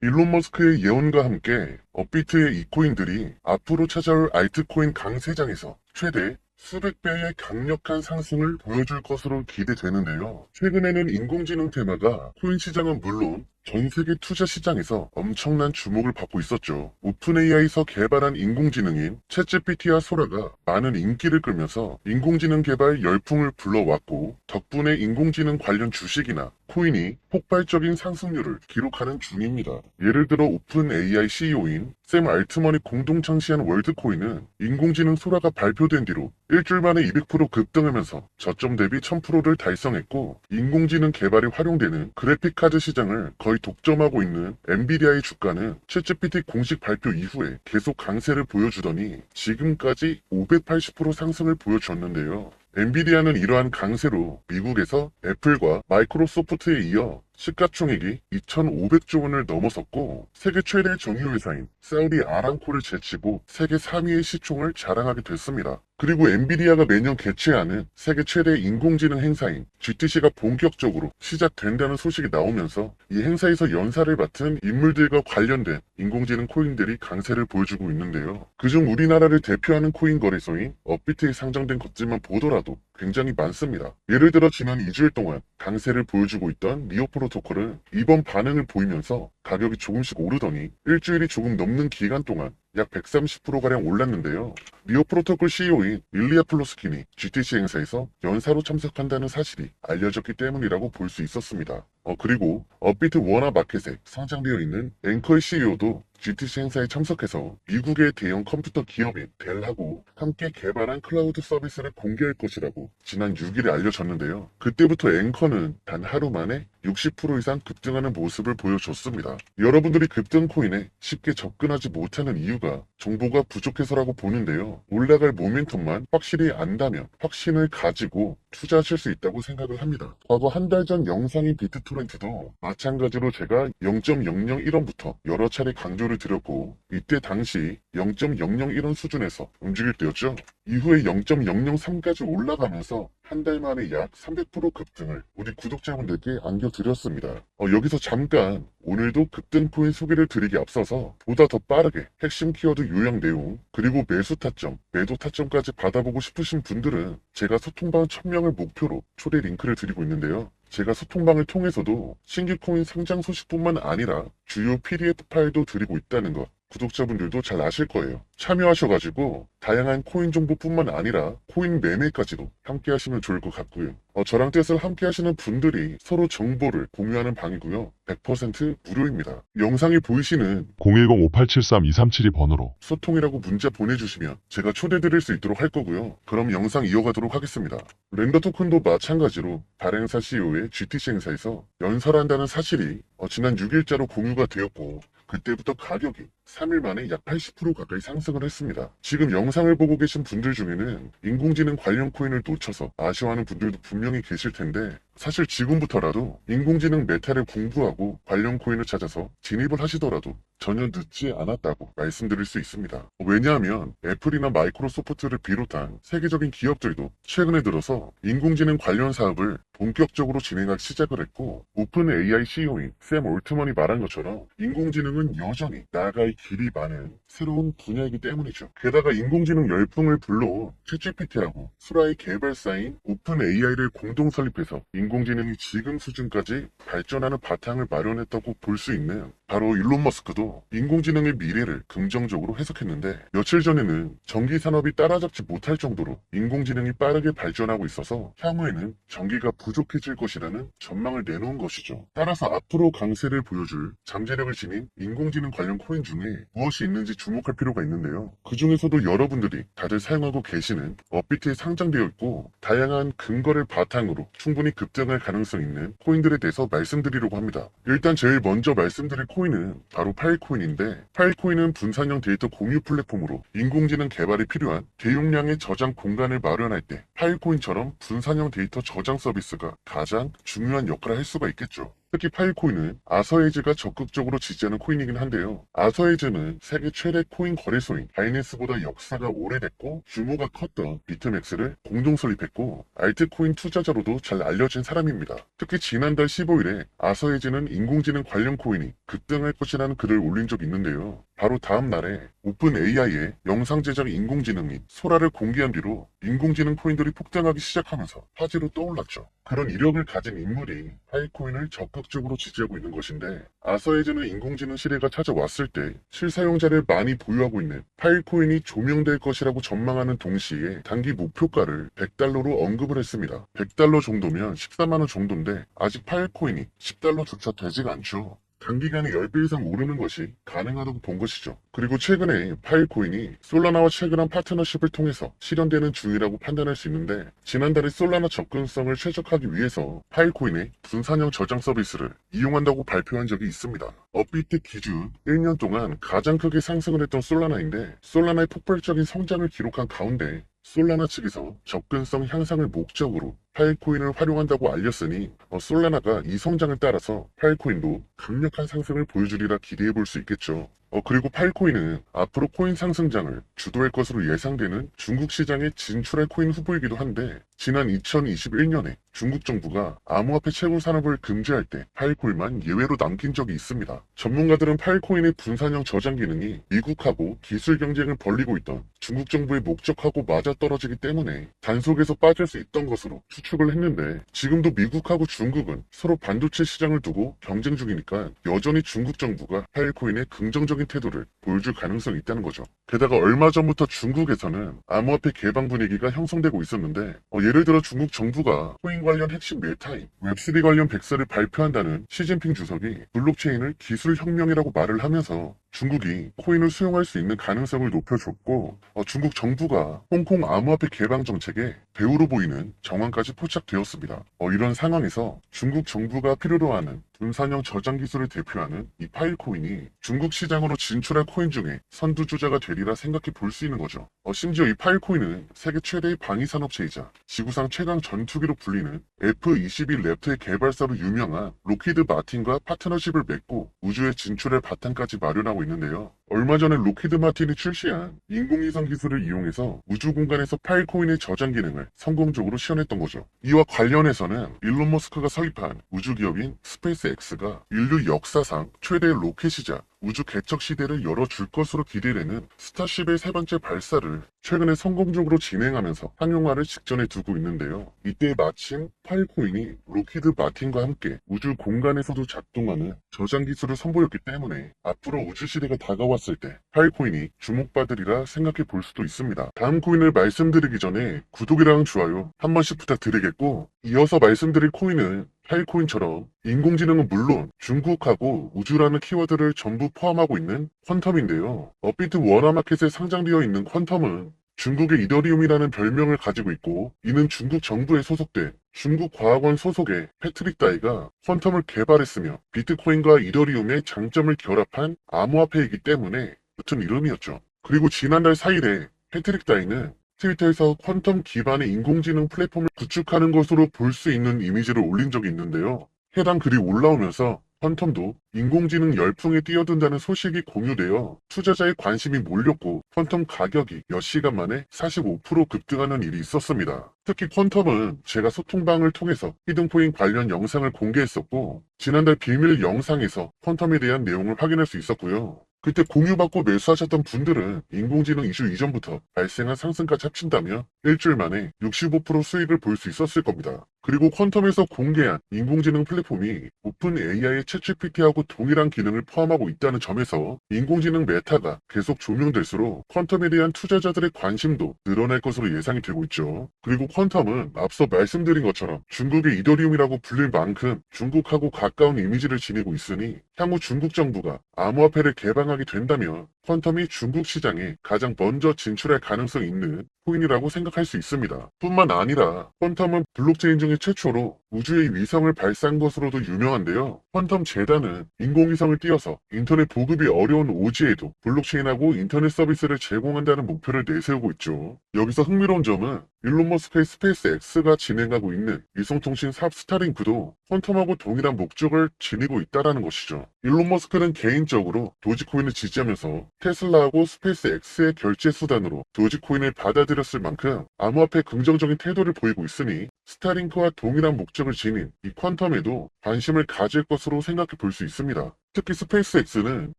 일론 머스크의 예언과 함께 업비트의 이 코인들이 앞으로 찾아올 알트코인 강세장에서 최대 수백 배의 강력한 상승을 보여줄 것으로 기대되는데요. 최근에는 인공지능 테마가 코인 시장은 물론 전 세계 투자 시장에서 엄청난 주목을 받고 있었죠. 오픈AI에서 개발한 인공지능인 챗GPT와 소라가 많은 인기를 끌면서 인공지능 개발 열풍을 불러왔고, 덕분에 인공지능 관련 주식이나 코인이 폭발적인 상승률을 기록하는 중입니다. 예를 들어 오픈AI CEO인 샘 알트먼이 공동 창시한 월드코인은 인공지능 소라가 발표된 뒤로 일주일 만에 200% 급등하면서 저점 대비 1000%를 달성했고, 인공지능 개발에 활용되는 그래픽카드 시장을 거의 독점하고 있는 엔비디아의 주가는 챗GPT 공식 발표 이후에 계속 강세를 보여주더니 지금까지 580% 상승을 보여줬는데요. 엔비디아는 이러한 강세로 미국에서 애플과 마이크로소프트에 이어 시가총액이 2,500조 원을 넘어섰고, 세계 최대 정유 회사인 사우디 아람코를 제치고 세계 3위의 시총을 자랑하게 됐습니다. 그리고 엔비디아가 매년 개최하는 세계 최대 인공지능 행사인 GTC가 본격적으로 시작된다는 소식이 나오면서 이 행사에서 연사를 맡은 인물들과 관련된 인공지능 코인들이 강세를 보여주고 있는데요. 그중 우리나라를 대표하는 코인 거래소인 업비트에 상장된 것들만 보더라도 굉장히 많습니다. 예를 들어 지난 2주일 동안 강세를 보여주고 있던 니오 프로토콜은 이번 반응을 보이면서 가격이 조금씩 오르더니 일주일이 조금 넘는 기간 동안 약 130%가량 올랐는데요. 니오 프로토콜 CEO인 일리아 플로스킨이 GTC 행사에서 연사로 참석한다는 사실이 알려졌기 때문이라고 볼 수 있었습니다. 그리고 업비트 워낙 마켓에 상장되어 있는 앵커의 CEO도 GTC 행사에 참석해서 미국의 대형 컴퓨터 기업인 델하고 함께 개발한 클라우드 서비스를 공개할 것이라고 지난 6일에 알려졌는데요. 그때부터 앵커는 단 하루 만에 60% 이상 급등하는 모습을 보여줬습니다. 여러분들이 급등 코인에 쉽게 접근하지 못하는 이유가 정보가 부족해서라고 보는데요. 올라갈 모멘텀만 확실히 안다면 확신을 가지고 투자하실 수 있다고 생각을 합니다. 과거 한 달 전 영상인 비트토렌트도 마찬가지로 제가 0.001원부터 여러 차례 강조를 드렸고, 이때 당시 0.001원 수준에서 움직일 때였죠. 이후에 0.003까지 올라가면서 한 달 만에 약 300% 급등을 우리 구독자분들께 안겨드렸습니다. 여기서 잠깐 오늘도 급등 코인 소개를 드리기 앞서서 보다 더 빠르게 핵심 키워드 요약 내용, 그리고 매수 타점, 매도 타점까지 받아보고 싶으신 분들은 제가 소통방 1000명을 목표로 초대 링크를 드리고 있는데요. 제가 소통방을 통해서도 신규 코인 상장 소식뿐만 아니라 주요 PDF 파일도 드리고 있다는 것, 구독자분들도 잘 아실 거예요. 참여하셔가지고 다양한 코인 정보뿐만 아니라 코인 매매까지도 함께 하시면 좋을 것 같고요. 저랑 뜻을 함께 하시는 분들이 서로 정보를 공유하는 방이고요. 100% 무료입니다. 영상이 보이시는 010-5873-2372번으로 소통이라고 문자 보내주시면 제가 초대드릴 수 있도록 할 거고요. 그럼 영상 이어가도록 하겠습니다. 렌더 토큰도 마찬가지로 발행사 CEO의 GTC 행사에서 연설한다는 사실이 지난 6일자로 공유가 되었고, 그때부터 가격이 3일 만에 약 80% 가까이 상승을 했습니다. 지금 영상을 보고 계신 분들 중에는 인공지능 관련 코인을 놓쳐서 아쉬워하는 분들도 분명히 계실 텐데, 사실 지금부터라도 인공지능 메타를 공부하고 관련 코인을 찾아서 진입을 하시더라도 전혀 늦지 않았다고 말씀드릴 수 있습니다. 왜냐하면 애플이나 마이크로소프트를 비롯한 세계적인 기업들도 최근에 들어서 인공지능 관련 사업을 본격적으로 진행하기 시작을 했고, 오픈AI CEO인 샘 올트먼이 말한 것처럼 인공지능은 여전히 나아갈 길이 많은 새로운 분야이기 때문이죠. 게다가 인공지능 열풍을 불러온 챗GPT하고 수라의 개발사인 오픈AI를 공동 설립해서 인공지능이 지금 수준까지 발전하는 바탕을 마련했다고 볼 수 있는 바로 일론 머스크도 인공지능의 미래를 긍정적으로 해석했는데, 며칠 전에는 전기 산업이 따라잡지 못할 정도로 인공지능이 빠르게 발전하고 있어서 향후에는 전기가 부족해질 것이라는 전망을 내놓은 것이죠. 따라서 앞으로 강세를 보여줄 잠재력을 지닌 인공지능 관련 코인 중에 무엇이 있는지 주목할 필요가 있는데요. 그 중에서도 여러분들이 다들 사용하고 계시는 업비트에 상장되어 있고 다양한 근거를 바탕으로 충분히 급등할 가능성 있는 코인들에 대해서 말씀드리려고 합니다. 일단 제일 먼저 말씀드릴 코인은 바로 파일코인인데, 파일코인은 분산형 데이터 공유 플랫폼으로 인공지능 개발에 필요한 대용량의 저장 공간을 마련할 때 파일코인처럼 분산형 데이터 저장 서비스가 가장 중요한 역할을 할 수가 있겠죠. 특히 파일코인은 아서에이즈가 적극적으로 지지하는 코인이긴 한데요. 아서에이즈는 세계 최대 코인 거래소인 바이낸스보다 역사가 오래됐고 규모가 컸던 비트맥스를 공동 설립했고 알트코인 투자자로도 잘 알려진 사람입니다. 특히 지난달 15일에 아서에이즈는 인공지능 관련 코인이 급등할 것이라는 글을 올린 적이 있는데요. 바로 다음 날에 오픈 AI의 영상 제작 인공지능인 소라를 공개한 뒤로 인공지능 코인들이 폭등하기 시작하면서 화제로 떠올랐죠. 그런 이력을 가진 인물이 파일코인을 적극적으로 지지하고 있는 것인데 아서에이즈는 인공지능 시대가 찾아왔을 때 실사용자를 많이 보유하고 있는 파일코인이 조명될 것이라고 전망하는 동시에 단기 목표가를 100달러로 언급을 했습니다. 100달러 정도면 14만원 정도인데 아직 파일코인이 10달러조차 되지가 않죠. 단기간에 10배 이상 오르는 것이 가능하다고 본 것이죠. 그리고 최근에 파일코인이 솔라나와 체결한 파트너십을 통해서 실현되는 중이라고 판단할 수 있는데 지난달에 솔라나 접근성을 최적화하기 위해서 파일코인의 분산형 저장 서비스를 이용한다고 발표한 적이 있습니다. 업비트 기준 1년 동안 가장 크게 상승을 했던 솔라나인데 솔라나의 폭발적인 성장을 기록한 가운데 솔라나 측에서 접근성 향상을 목적으로 파일코인을 활용한다고 알렸으니 솔라나가 이 성장을 따라서 파일코인도 강력한 상승을 보여주리라 기대해 볼 수 있겠죠. 그리고 파일코인은 앞으로 코인 상승장을 주도할 것으로 예상되는 중국 시장에 진출할 코인 후보이기도 한데 지난 2021년에 중국 정부가 암호화폐 채굴 산업을 금지할 때 파일코인만 예외로 남긴 적이 있습니다. 전문가들은 파일코인의 분산형 저장 기능이 미국하고 기술 경쟁을 벌이고 있던 중국 정부의 목적하고 맞아떨어지기 때문에 단속에서 빠질 수 있던 것으로 추측을 했는데 지금도 미국하고 중국은 서로 반도체 시장을 두고 경쟁 중이니까 여전히 중국 정부가 파일코인에 긍정적인 태도를 보여줄 가능성이 있다는 거죠. 게다가 얼마 전부터 중국에서는 암호화폐 개방 분위기가 형성되고 있었는데 예를 들어 중국 정부가 코인 관련 핵심 메타인 웹3 관련 백서를 발표한다는 시진핑 주석이 블록체인을 기술 혁명이라고 말을 하면서 중국이 코인을 수용할 수 있는 가능성을 높여줬고 중국 정부가 홍콩 암호화폐 개방 정책에 배후로 보이는 정황까지 포착되었습니다. 이런 상황에서 중국 정부가 필요로 하는 분산형 저장 기술을 대표하는 이 파일코인이 중국 시장으로 진출할 코인 중에 선두주자가 되리라 생각해 볼 수 있는 거죠. 심지어 이 파일코인은 세계 최대의 방위산업체이자 지구상 최강 전투기로 불리는 F-22 랩터의 개발사로 유명한 로키드 마틴과 파트너십을 맺고 우주에 진출할 바탕까지 마련하고 있는데요. 얼마 전에 로키드 마틴이 출시한 인공위성 기술을 이용해서 우주 공간에서 파일코인의 저장 기능을 성공적으로 시연했던 거죠. 이와 관련해서는 일론 머스크가 설립한 우주 기업인 스페이스X가 인류 역사상 최대의 로켓이자 우주 개척 시대를 열어줄 것으로 기대되는 스타쉽의 세 번째 발사를 최근에 성공적으로 진행하면서 상용화를 직전에 두고 있는데요. 이때 마침 파일코인이 로키드 마틴과 함께 우주 공간에서도 작동하는 저장 기술을 선보였기 때문에 앞으로 우주 시대가 다가왔을 때 파일코인이 주목받으리라 생각해 볼 수도 있습니다. 다음 코인을 말씀드리기 전에 구독이랑 좋아요 한 번씩 부탁드리겠고 이어서 말씀드릴 코인은 파일코인처럼 인공지능은 물론 중국하고 우주라는 키워드를 전부 포함하고 있는 퀀텀인데요. 업비트 워너마켓에 상장되어 있는 퀀텀은 중국의 이더리움이라는 별명을 가지고 있고 이는 중국 정부에 소속된 중국과학원 소속의 패트릭 다이가 퀀텀을 개발했으며 비트코인과 이더리움의 장점을 결합한 암호화폐이기 때문에 붙은 이름이었죠. 그리고 지난달 4일에 패트릭 다이는 트위터에서 퀀텀 기반의 인공지능 플랫폼을 구축하는 것으로 볼 수 있는 이미지를 올린 적이 있는데요. 해당 글이 올라오면서 퀀텀도 인공지능 열풍에 뛰어든다는 소식이 공유되어 투자자의 관심이 몰렸고 퀀텀 가격이 몇 시간 만에 45% 급등하는 일이 있었습니다. 특히 퀀텀은 제가 소통방을 통해서 히든코인 관련 영상을 공개했었고 지난달 비밀 영상에서 퀀텀에 대한 내용을 확인할 수 있었고요. 그때 공유받고 매수하셨던 분들은 인공지능 이슈 이전부터 발생한 상승까지 합친다면 일주일 만에 65% 수익을 볼 수 있었을 겁니다. 그리고 퀀텀에서 공개한 인공지능 플랫폼이 오픈 AI의 챗GPT하고 동일한 기능을 포함하고 있다는 점에서 인공지능 메타가 계속 조명될수록 퀀텀에 대한 투자자들의 관심도 늘어날 것으로 예상이 되고 있죠. 그리고 퀀텀은 앞서 말씀드린 것처럼 중국의 이더리움이라고 불릴 만큼 중국하고 가까운 이미지를 지니고 있으니 향후 중국 정부가 암호화폐를 개방하게 된다면 퀀텀이 중국 시장에 가장 먼저 진출할 가능성이 있는 코인이라고 생각할 수 있습니다. 뿐만 아니라 퀀텀은 블록체인 중에 최초로 우주의 위성을 발사한 것으로도 유명한데요. 퀀텀 재단은 인공위성을 띄워서 인터넷 보급이 어려운 오지에도 블록체인하고 인터넷 서비스를 제공한다는 목표를 내세우고 있죠. 여기서 흥미로운 점은 일론 머스크의 스페이스 X가 진행하고 있는 위성통신 사업 스타링크도 퀀텀하고 동일한 목적을 지니고 있다는 것이죠. 일론 머스크는 개인적으로 도지코인을 지지하면서 테슬라하고 스페이스X의 결제 수단으로 도지코인을 받아들였을 만큼 암호화폐 긍정적인 태도를 보이고 있으니 스타링크와 동일한 목적을 지닌 이 퀀텀에도 관심을 가질 것으로 생각해 볼 수 있습니다. 특히 스페이스X는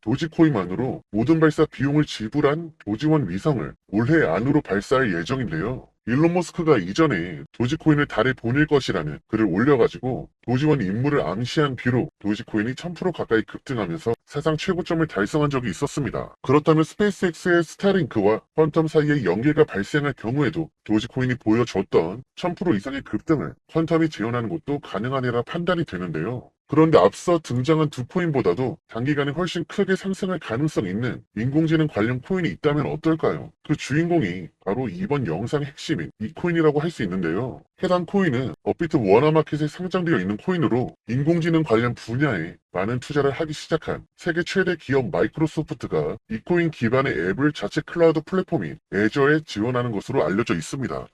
도지코인만으로 모든 발사 비용을 지불한 도지원 위성을 올해 안으로 발사할 예정인데요. 일론 머스크가 이전에 도지코인을 달에 보낼 것이라는 글을 올려가지고 도지원 임무를 암시한 뒤로 도지코인이 1000% 가까이 급등하면서 사상 최고점을 달성한 적이 있었습니다. 그렇다면 스페이스X의 스타링크와 퀀텀 사이에 연계가 발생할 경우에도 도지코인이 보여줬던 1000% 이상의 급등을 퀀텀이 재현하는 것도 가능하리라 판단이 되는데요. 그런데 앞서 등장한 두 코인보다도 단기간에 훨씬 크게 상승할 가능성 있는 인공지능 관련 코인이 있다면 어떨까요? 그 주인공이 바로 이번 영상의 핵심인 이 코인이라고 할 수 있는데요. 해당 코인은 업비트 워너마켓에 상장되어 있는 코인으로 인공지능 관련 분야에 많은 투자를 하기 시작한 세계 최대 기업 마이크로소프트가 이 코인 기반의 앱을 자체 클라우드 플랫폼인 애저에 지원하는 것으로 알려져 있습니다.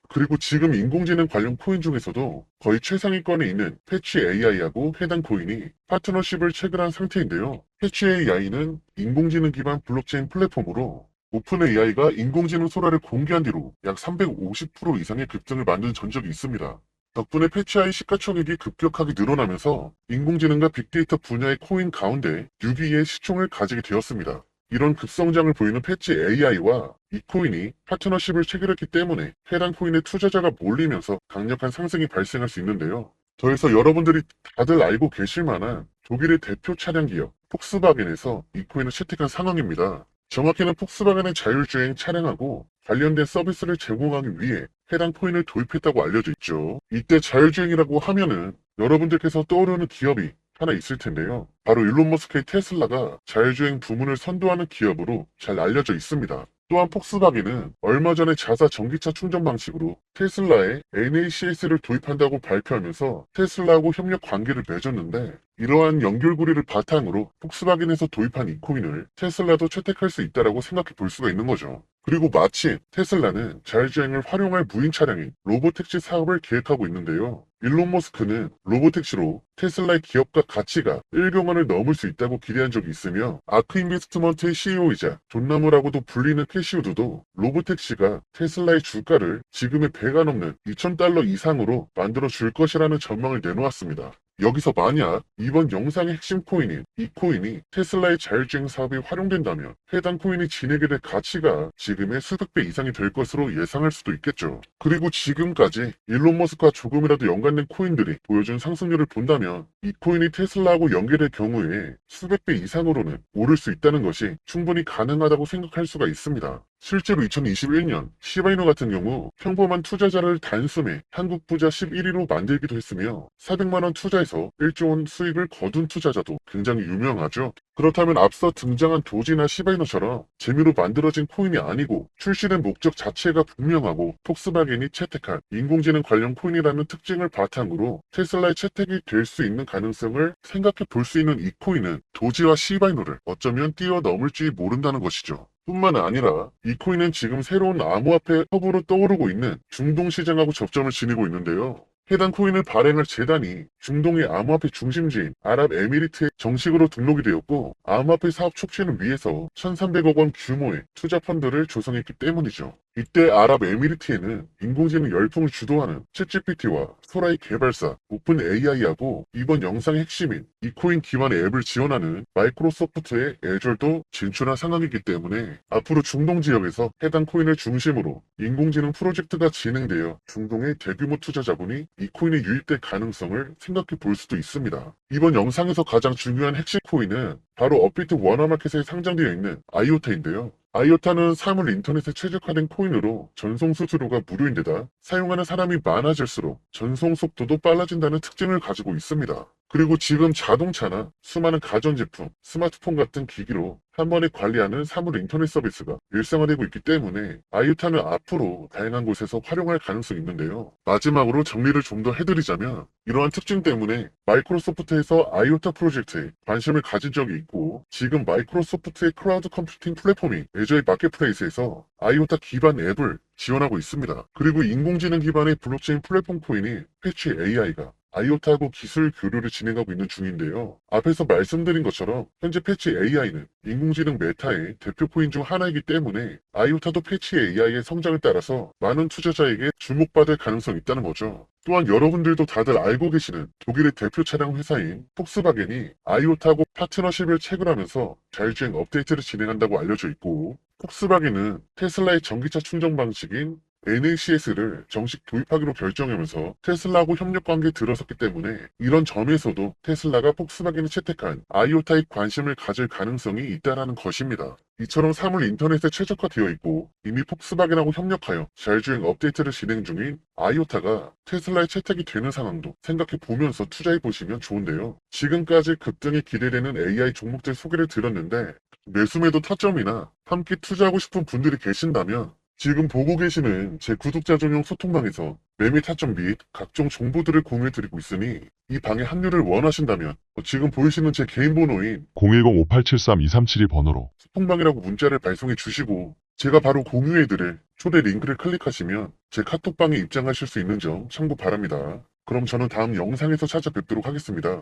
그리고 지금 인공지능 관련 코인 중에서도 거의 최상위권에 있는 패치 AI하고 해당 코인이 파트너십을 체결한 상태인데요. 패치 AI는 인공지능 기반 블록체인 플랫폼으로 오픈 AI가 인공지능 소라를 공개한 뒤로 약 350% 이상의 급등을 만든 전적이 있습니다. 덕분에 패치 AI 시가총액이 급격하게 늘어나면서 인공지능과 빅데이터 분야의 코인 가운데 6위의 시총을 가지게 되었습니다. 이런 급성장을 보이는 패치 AI와 이 코인이 파트너십을 체결했기 때문에 해당 코인의 투자자가 몰리면서 강력한 상승이 발생할 수 있는데요. 더해서 여러분들이 다들 알고 계실 만한 독일의 대표 차량 기업 폭스바겐에서 이 코인을 채택한 상황입니다. 정확히는 폭스바겐의 자율주행 차량하고 관련된 서비스를 제공하기 위해 해당 코인을 도입했다고 알려져 있죠. 이때 자율주행이라고 하면은 여러분들께서 떠오르는 기업이 하나 있을 텐데요. 바로 일론 머스크의 테슬라가 자율주행 부문을 선도하는 기업으로 잘 알려져 있습니다. 또한 폭스바겐은 얼마 전에 자사 전기차 충전 방식으로 테슬라에 NACS를 도입한다고 발표하면서 테슬라하고 협력 관계를 맺었는데 이러한 연결고리를 바탕으로 폭스바겐에서 도입한 이 코인을 테슬라도 채택할 수 있다고 생각해 볼 수가 있는 거죠. 그리고 마침 테슬라는 자율주행을 활용할 무인 차량인 로보택시 사업을 계획하고 있는데요. 일론 머스크는 로보택시로 테슬라의 기업가 가치가 1조 원을 넘을 수 있다고 기대한 적이 있으며 아크 인베스트먼트의 CEO이자 존나무라고도 불리는 캐시우드도 로보택시가 테슬라의 주가를 지금의 배가 넘는 2,000달러 이상으로 만들어 줄 것이라는 전망을 내놓았습니다. 여기서 만약 이번 영상의 핵심 코인인 이 코인이 테슬라의 자율주행 사업에 활용된다면 해당 코인이 지니게 될 가치가 지금의 수백 배 이상이 될 것으로 예상할 수도 있겠죠. 그리고 지금까지 일론 머스크와 조금이라도 연관된 코인들이 보여준 상승률을 본다면 이 코인이 테슬라하고 연계될 경우에 수백 배 이상으로는 오를 수 있다는 것이 충분히 가능하다고 생각할 수가 있습니다. 실제로 2021년 시바이노 같은 경우 평범한 투자자를 단숨에 한국 부자 11위로 만들기도 했으며 400만원 투자해서 1조 원 수익을 거둔 투자자도 굉장히 유명하죠. 그렇다면 앞서 등장한 도지나 시바이노처럼 재미로 만들어진 코인이 아니고 출시된 목적 자체가 분명하고 폭스바겐이 채택한 인공지능 관련 코인이라는 특징을 바탕으로 테슬라의 채택이 될 수 있는 가능성을 생각해 볼 수 있는 이 코인은 도지와 시바이노를 어쩌면 뛰어넘을지 모른다는 것이죠. 뿐만 아니라 이 코인은 지금 새로운 암호화폐 허브로 떠오르고 있는 중동 시장하고 접점을 지니고 있는데요. 해당 코인을 발행할 재단이 중동의 암호화폐 중심지인 아랍에미리트에 정식으로 등록이 되었고 암호화폐 사업 촉진을 위해서 1,300억 원 규모의 투자 펀드를 조성했기 때문이죠. 이때 아랍에미리트에는 인공지능 열풍을 주도하는 챗GPT와 소라의 개발사 오픈 AI하고 이번 영상의 핵심인 이 코인 기반의 앱을 지원하는 마이크로소프트의 애절도 진출한 상황이기 때문에 앞으로 중동 지역에서 해당 코인을 중심으로 인공지능 프로젝트가 진행되어 중동의 대규모 투자 자본이 이 코인에 유입될 가능성을 생각해 볼 수도 있습니다. 이번 영상에서 가장 중요한 핵심 코인은 바로 업비트 워너마켓에 상장되어 있는 아이오타인데요. 아이오타는 사물 인터넷에 최적화된 코인으로 전송 수수료가 무료인데다 사용하는 사람이 많아질수록 전송 속도도 빨라진다는 특징을 가지고 있습니다. 그리고 지금 자동차나 수많은 가전제품, 스마트폰 같은 기기로 한 번에 관리하는 사물 인터넷 서비스가 일상화되고 있기 때문에 아이오타는 앞으로 다양한 곳에서 활용할 가능성이 있는데요. 마지막으로 정리를 좀 더 해드리자면 이러한 특징 때문에 마이크로소프트에서 아이오타 프로젝트에 관심을 가진 적이 있고 지금 마이크로소프트의 클라우드 컴퓨팅 플랫폼인 애저의 마켓플레이스에서 아이오타 기반 앱을 지원하고 있습니다. 그리고 인공지능 기반의 블록체인 플랫폼 코인인 패치 AI가 아이오타하고 기술 교류를 진행하고 있는 중인데요. 앞에서 말씀드린 것처럼 현재 패치 AI는 인공지능 메타의 대표 코인 중 하나이기 때문에 아이오타도 패치 AI의 성장을 따라서 많은 투자자에게 주목받을 가능성이 있다는 거죠. 또한 여러분들도 다들 알고 계시는 독일의 대표 차량 회사인 폭스바겐이 아이오타하고 파트너십을 체결하면서 자율주행 업데이트를 진행한다고 알려져 있고, 폭스바겐은 테슬라의 전기차 충전 방식인 NACS를 정식 도입하기로 결정하면서 테슬라하고 협력 관계에 들어섰기 때문에 이런 점에서도 테슬라가 폭스바겐이 채택한 아이오타에 관심을 가질 가능성이 있다는 것입니다. 이처럼 사물 인터넷에 최적화되어 있고 이미 폭스바겐하고 협력하여 자율주행 업데이트를 진행 중인 아이오타가 테슬라에 채택이 되는 상황도 생각해 보면서 투자해 보시면 좋은데요. 지금까지 급등이 기대되는 AI 종목들 소개를 드렸는데 매수매도 타점이나 함께 투자하고 싶은 분들이 계신다면 지금 보고 계시는 제 구독자 전용 소통방에서 매매 타점 및 각종 정보들을 공유해드리고 있으니 이 방에 합류를 원하신다면 지금 보이시는 제 개인 번호인 010-5873-2372번호로 소통방이라고 문자를 발송해 주시고 제가 바로 공유해드릴 초대 링크를 클릭하시면 제 카톡방에 입장하실 수 있는 점 참고 바랍니다. 그럼 저는 다음 영상에서 찾아뵙도록 하겠습니다.